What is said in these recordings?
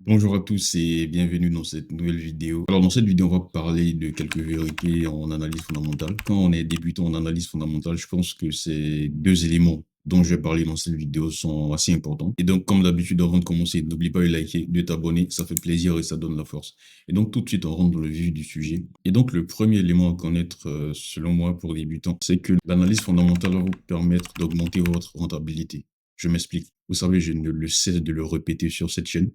Bonjour à tous et bienvenue dans cette nouvelle vidéo. Alors dans cette vidéo, on va parler de quelques vérités en analyse fondamentale. Quand on est débutant en analyse fondamentale, je pense que ces deux éléments dont je vais parler dans cette vidéo sont assez importants. Et donc, comme d'habitude, avant de commencer, n'oublie pas de liker, de t'abonner, ça fait plaisir et ça donne la force. Et donc, tout de suite, on rentre dans le vif du sujet. Et donc, le premier élément à connaître, selon moi, pour débutants, c'est que l'analyse fondamentale va vous permettre d'augmenter votre rentabilité. Je m'explique. Vous savez, je ne le cesse de le répéter sur cette chaîne.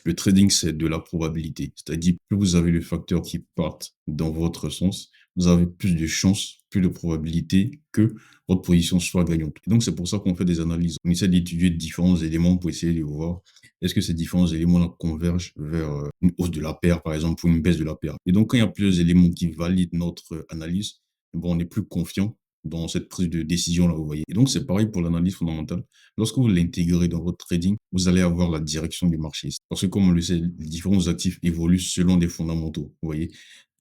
Le trading, c'est de la probabilité. C'est-à-dire, plus vous avez de facteurs qui partent dans votre sens, vous avez plus de chances, plus de probabilité que votre position soit gagnante. Et donc, c'est pour ça qu'on fait des analyses. On essaie d'étudier différents éléments pour essayer de voir est-ce que ces différents éléments-là convergent vers une hausse de la paire, par exemple, ou une baisse de la paire. Et donc, quand il y a plusieurs éléments qui valident notre analyse, bon, on est plus confiant dans cette prise de décision-là, vous voyez. Et donc, c'est pareil pour l'analyse fondamentale. Lorsque vous l'intégrez dans votre trading, vous allez avoir la direction du marché. Parce que comme on le sait, les différents actifs évoluent selon des fondamentaux, vous voyez.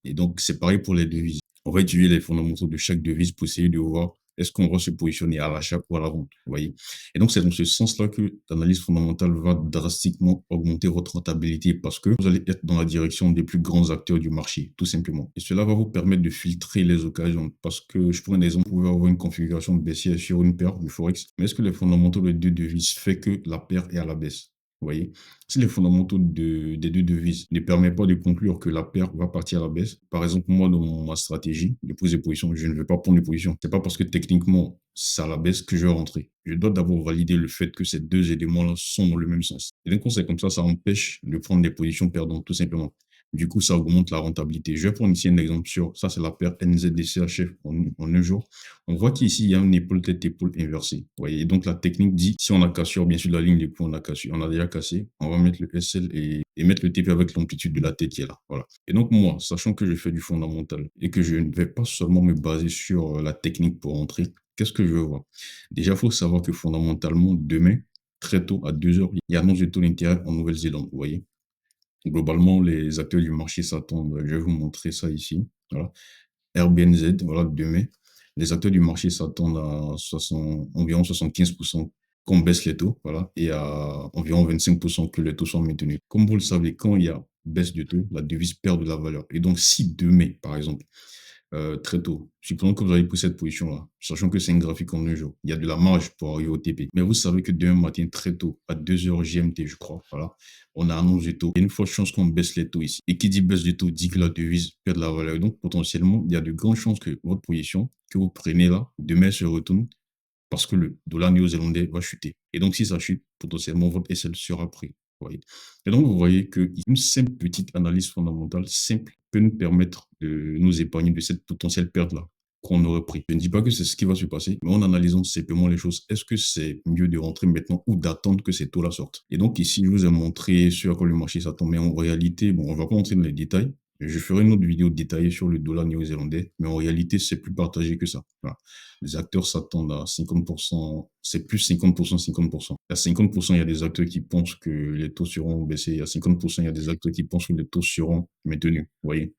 Et donc, c'est pareil pour les devises. On va étudier les fondamentaux de chaque devise pour essayer de voir est-ce qu'on va se positionner à l'achat ou à la vente, vous voyez. Et donc, c'est dans ce sens-là que l'analyse fondamentale va drastiquement augmenter votre rentabilité parce que vous allez être dans la direction des plus grands acteurs du marché, tout simplement. Et cela va vous permettre de filtrer les occasions parce que, je prends un exemple, vous pouvez avoir une configuration baissière sur une paire du Forex, mais est-ce que les fondamentaux des deux devises fait que la paire est à la baisse? Vous voyez, si les fondamentaux des deux devises ne permettent pas de conclure que la paire va partir à la baisse, par exemple, moi, dans ma stratégie de prise de position, je ne vais pas prendre de position. C'est pas parce que techniquement, c'est à la baisse que je vais rentrer. Je dois d'abord valider le fait que ces deux éléments-là sont dans le même sens. Et donc, quand c'est comme ça empêche de prendre des positions perdantes, tout simplement. Du coup, ça augmente la rentabilité. Je vais prendre ici un exemple sur, ça c'est la paire NZDCHF en un jour. On voit qu'ici, il y a une épaule tête-épaule inversée. Vous voyez, et donc la technique dit, si on a cassure, bien sûr, la ligne des points, on a déjà cassé, on va mettre le SL et mettre le TP avec l'amplitude de la tête qui est là. Voilà. Et donc moi, sachant que je fais du fondamental et que je ne vais pas seulement me baser sur la technique pour entrer, qu'est-ce que je veux voir? Déjà, il faut savoir que fondamentalement, demain, très tôt, à 2 heures, il y a annonce de taux d'intérêt en Nouvelle-Zélande. Vous voyez? Globalement, les acteurs du marché s'attendent, je vais vous montrer ça ici. Voilà. RBNZ, voilà, demain, les acteurs du marché s'attendent à environ 75% qu'on baisse les taux, voilà, et à environ 25% que les taux soient maintenus. Comme vous le savez, quand il y a baisse de taux, la devise perd de la valeur. Et donc, si demain, par exemple, très tôt. Supposons que vous avez pris cette position-là, sachant que c'est un graphique en un jour. Il y a de la marge pour arriver au TP. Mais vous savez que demain matin, très tôt, à 2 heures GMT, je crois, voilà, on a annonce du taux. Il y a une forte chance qu'on baisse les taux ici. Et qui dit baisse du taux dit que la devise perd de la valeur. Donc, potentiellement, il y a de grandes chances que votre position que vous prenez là, demain se retourne parce que le dollar néo-zélandais va chuter. Et donc, si ça chute, potentiellement, votre SL sera pris. Vous voyez. Et donc, vous voyez qu'une simple petite analyse fondamentale, simple, peut nous permettre de nous épargner de cette potentielle perte-là qu'on aurait pris. Je ne dis pas que c'est ce qui va se passer, mais en analysant simplement les choses, est-ce que c'est mieux de rentrer maintenant ou d'attendre que ces taux-là sortent? Et donc, ici, je vous ai montré sur quoi le marché s'attend, mais en réalité, bon, on ne va pas entrer dans les détails. Je ferai une autre vidéo détaillée sur le dollar néo-zélandais, mais en réalité, c'est plus partagé que ça. Voilà. Les acteurs s'attendent à 50%, c'est plus 50%, 50%. À 50%, il y a des acteurs qui pensent que les taux seront baissés. À 50%, il y a des acteurs qui pensent que les taux seront maintenus. Vous voyez?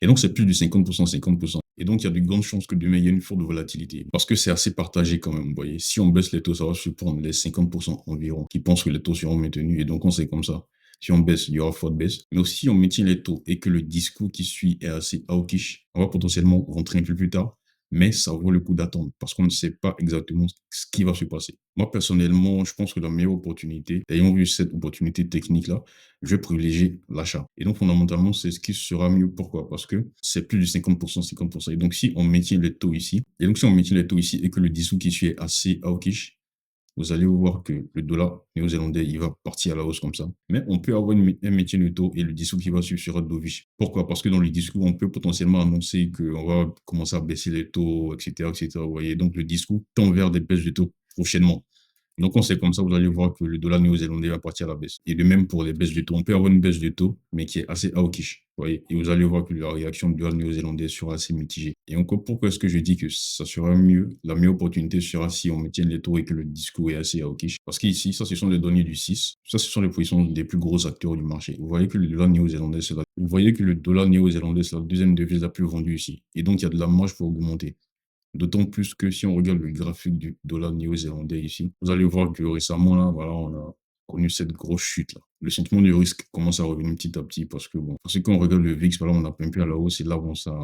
Et donc, c'est plus du 50%, 50%. Et donc, il y a de grandes chances que demain, il y ait une forte volatilité. Parce que c'est assez partagé quand même, vous voyez. Si on baisse les taux, ça va surprendre les 50% environ qui pensent que les taux seront maintenus. Et donc, on sait comme ça. Si on baisse, il y aura forte baisse. Mais aussi, si on maintient les taux et que le discours qui suit est assez hawkish, on va potentiellement rentrer un peu plus tard. Mais ça vaut le coup d'attendre parce qu'on ne sait pas exactement ce qui va se passer. Moi, personnellement, je pense que la meilleure opportunité, ayant vu cette opportunité technique-là, je vais privilégier l'achat. Et donc, fondamentalement, c'est ce qui sera mieux. Pourquoi? Parce que c'est plus de 50%, 50%. Et donc, si on maintient les taux ici, et donc si on maintient les taux ici et que le dessous qui suit est assez hawkish, vous allez voir que le dollar néo-zélandais, il va partir à la hausse comme ça. Mais on peut avoir un maintien de taux et le discours qui va suivre sera dovish. Pourquoi? Parce que dans le discours, on peut potentiellement annoncer qu'on va commencer à baisser les taux, etc., etc. Vous voyez, donc le discours tend vers des baisses de taux prochainement. Donc, quand c'est comme ça, vous allez voir que le dollar néo-zélandais va partir à la baisse. Et de même pour les baisses de taux. On peut avoir une baisse de taux, mais qui est assez hawkish. Vous voyez? Et vous allez voir que la réaction du dollar néo-zélandais sera assez mitigée. Et encore, pourquoi est-ce que je dis que ça sera mieux? La meilleure opportunité sera si on maintient les taux et que le discours est assez hawkish. Parce qu'ici, ça, ce sont les données du 6. Ça, ce sont les positions des plus gros acteurs du marché. Vous voyez que le dollar néo-zélandais, vous voyez que le dollar néo-zélandais, c'est la deuxième devise la plus vendue ici. Et donc, il y a de la marge pour augmenter. D'autant plus que si on regarde le graphique du dollar néo-zélandais ici, vous allez voir que récemment, là, voilà, connu cette grosse chute-là. Le sentiment du risque commence à revenir petit à petit parce que, bon, parce que quand on regarde le VIX, par exemple, on a un peu à la hausse et là, bon, ça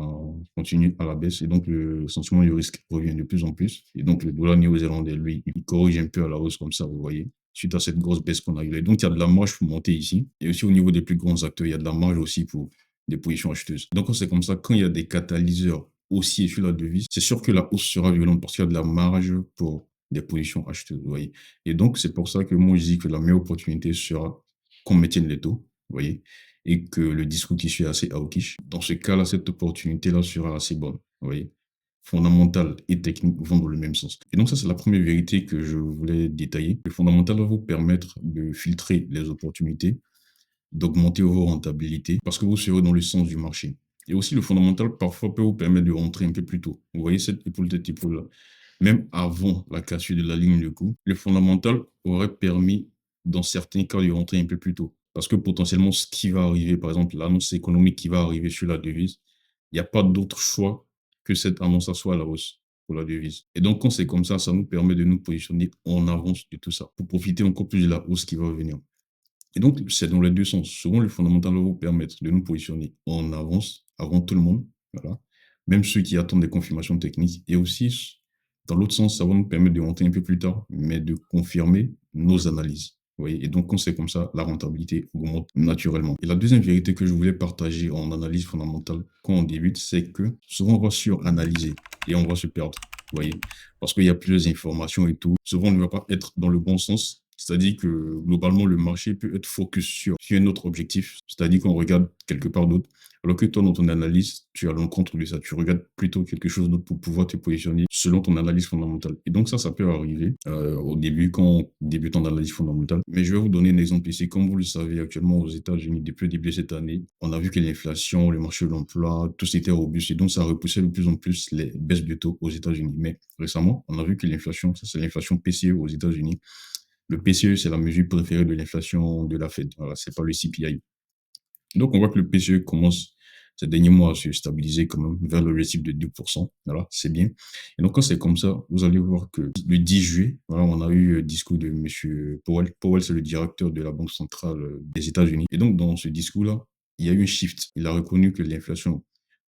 continue à la baisse et donc le sentiment du risque revient de plus en plus. Et donc le dollar néo-zélandais, lui, il corrige un peu à la hausse comme ça, vous voyez, suite à cette grosse baisse qu'on a eue. Et donc, il y a de la marge pour monter ici. Et aussi au niveau des plus grands acteurs, il y a de la marge aussi pour des positions acheteuses. Donc, c'est comme ça, quand il y a des catalyseurs haussiers sur la devise, c'est sûr que la hausse sera violente parce qu'il y a de la marge pour des positions acheteuses, vous voyez. Et donc, c'est pour ça que moi, je dis que la meilleure opportunité sera qu'on maintienne les taux, vous voyez, et que le discours qui suit est assez hawkish. Dans ce cas-là, cette opportunité-là sera assez bonne, vous voyez. Fondamental et technique vont dans le même sens. Et donc, ça, c'est la première vérité que je voulais détailler. Le fondamental va vous permettre de filtrer les opportunités, d'augmenter vos rentabilités, parce que vous serez dans le sens du marché. Et aussi, le fondamental, parfois, peut vous permettre de rentrer un peu plus tôt. Vous voyez cette épaule-là. Même avant la cassure de la ligne de coup, le fondamental aurait permis, dans certains cas, de rentrer un peu plus tôt. Parce que potentiellement, ce qui va arriver, par exemple, l'annonce économique qui va arriver sur la devise, il n'y a pas d'autre choix que cette annonce soit à la hausse pour la devise. Et donc, quand c'est comme ça nous permet de nous positionner en avance de tout ça, pour profiter encore plus de la hausse qui va venir. Et donc, c'est dans les deux sens. Souvent, le fondamental va vous permettre de nous positionner en avance, avant tout le monde, voilà. Même ceux qui attendent des confirmations techniques. Et aussi, dans l'autre sens, ça va nous permettre de monter un peu plus tard, mais de confirmer nos analyses. Vous voyez. Et donc, quand c'est comme ça, la rentabilité augmente naturellement. Et la deuxième vérité que je voulais partager en analyse fondamentale quand on débute, c'est que souvent, on va suranalyser et on va se perdre. Vous voyez, parce qu'il y a plusieurs informations et tout. Souvent, on ne va pas être dans le bon sens. C'est-à-dire que globalement, le marché peut être focus sur un autre objectif. C'est-à-dire qu'on regarde quelque part d'autre. Alors que toi, dans ton analyse, tu as l'encontre de ça. Tu regardes plutôt quelque chose d'autre pour pouvoir te positionner selon ton analyse fondamentale. Et donc ça peut arriver au début quand on débute en analyse fondamentale. Mais je vais vous donner un exemple ici. Comme vous le savez, actuellement aux États-Unis, depuis le début de cette année, on a vu que l'inflation, le marché de l'emploi, tout c'était robuste. Et donc ça repoussait de plus en plus les baisses de taux aux États-Unis. Mais récemment, on a vu que l'inflation, ça c'est l'inflation PCE aux États-Unis. Le PCE, c'est la mesure préférée de l'inflation de la Fed. Voilà, c'est pas le CPI. Donc, on voit que le PCE commence ces derniers mois à se stabiliser quand même vers l'objectif de 2%. Voilà, c'est bien. Et donc, quand c'est comme ça, vous allez voir que le 10 juillet, voilà, on a eu le discours de M. Powell. Powell, c'est le directeur de la Banque centrale des États-Unis. Et donc, dans ce discours-là, il y a eu un shift. Il a reconnu que l'inflation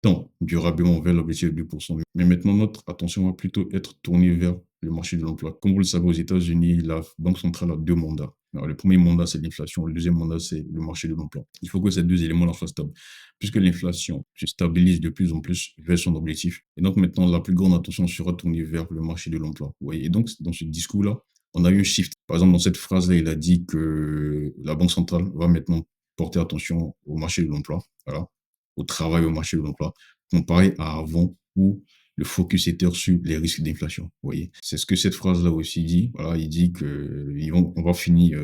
tend durablement vers l'objectif de 2%. Mais maintenant, notre attention va plutôt être tournée vers le marché de l'emploi. Comme vous le savez, aux États-Unis, la Banque centrale a deux mandats. Alors, le premier mandat, c'est l'inflation. Le deuxième mandat, c'est le marché de l'emploi. Il faut que ces deux éléments-là soient stables. Puisque l'inflation se stabilise de plus en plus vers son objectif. Et donc, maintenant, la plus grande attention sera tournée vers le marché de l'emploi. Vous voyez. Et donc, dans ce discours-là, on a eu un shift. Par exemple, dans cette phrase-là, il a dit que la Banque centrale va maintenant porter attention au marché de l'emploi. Voilà, au travail, au marché de l'emploi, comparé à avant où le focus était sur les risques d'inflation. Vous voyez, c'est ce que cette phrase-là aussi dit. Voilà, il dit que on va finir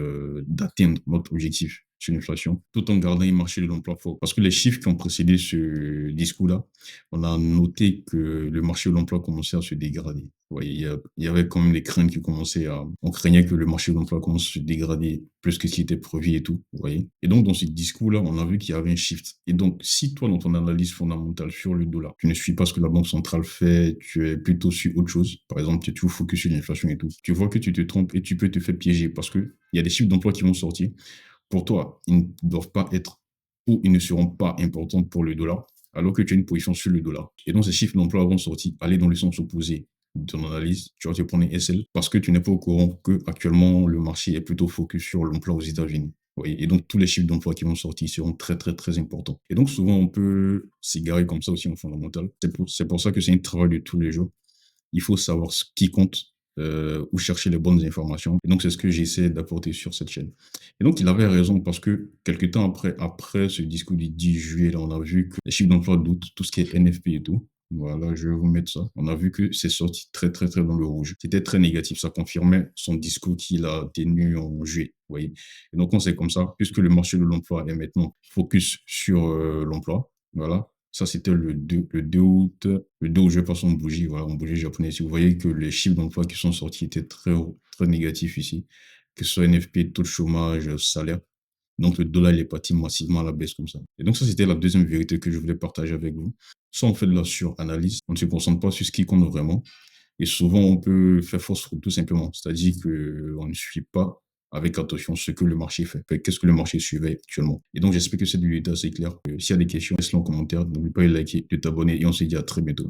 d'atteindre notre objectif sur l'inflation, tout en gardant un marché de l'emploi fort. Parce que les chiffres qui ont précédé ce discours-là, on a noté que le marché de l'emploi commençait à se dégrader. Vous voyez, il y avait quand même des craintes qui commençaient à... On craignait que le marché de l'emploi commence à se dégrader plus que ce qui était prévu et tout, vous voyez. Et donc, dans ce discours-là, on a vu qu'il y avait un shift. Et donc, si toi, dans ton analyse fondamentale sur le dollar, tu ne suis pas ce que la Banque centrale fait, tu es plutôt sur autre chose, par exemple, tu es toujours focus sur l'inflation et tout, tu vois que tu te trompes et tu peux te faire piéger parce qu'il y a des chiffres d'emploi qui vont sortir. Pour toi, ils ne doivent pas être ou ils ne seront pas importants pour le dollar, alors que tu as une position sur le dollar. Et donc, ces chiffres d'emploi vont sortir, aller dans le sens opposé de ton analyse, tu vas te prendre un SL parce que tu n'es pas au courant que actuellement le marché est plutôt focus sur l'emploi aux États-Unis. Oui, et donc tous les chiffres d'emploi qui vont sortir seront très très très importants. Et donc souvent on peut s'égarer comme ça aussi en fondamental. C'est pour ça que c'est un travail de tous les jours. Il faut savoir ce qui compte, où chercher les bonnes informations. Et donc c'est ce que j'essaie d'apporter sur cette chaîne. Et donc il avait raison parce que quelques temps après ce discours du 10 juillet, là, on a vu que les chiffres d'emploi doutent, tout ce qui est NFP et tout. Voilà, je vais vous mettre ça. On a vu que c'est sorti très, très, très dans le rouge. C'était très négatif. Ça confirmait son discours qu'il a tenu en juillet. Vous voyez. Et donc, on sait comme ça, puisque le marché de l'emploi est maintenant focus sur l'emploi. Voilà. Ça, c'était le 2 août. Le 2 août, je passe en bougie. Voilà, en bougie japonaise. Si vous voyez que les chiffres d'emploi qui sont sortis étaient très, très négatifs ici. Que ce soit NFP, taux de chômage, salaire. Donc, le dollar, il est parti massivement à la baisse comme ça. Et donc, ça, c'était la deuxième vérité que je voulais partager avec vous. Soit on fait de la suranalyse, on ne se concentre pas sur ce qui compte vraiment. Et souvent, on peut faire fausse route, tout simplement. C'est-à-dire qu'on ne suit pas avec attention ce que le marché fait. Enfin, qu'est-ce que le marché suivait actuellement. Et donc, j'espère que cette vidéo est assez claire. S'il y a des questions, laisse-les en commentaire. N'oublie pas de liker, de t'abonner et on se dit à très bientôt.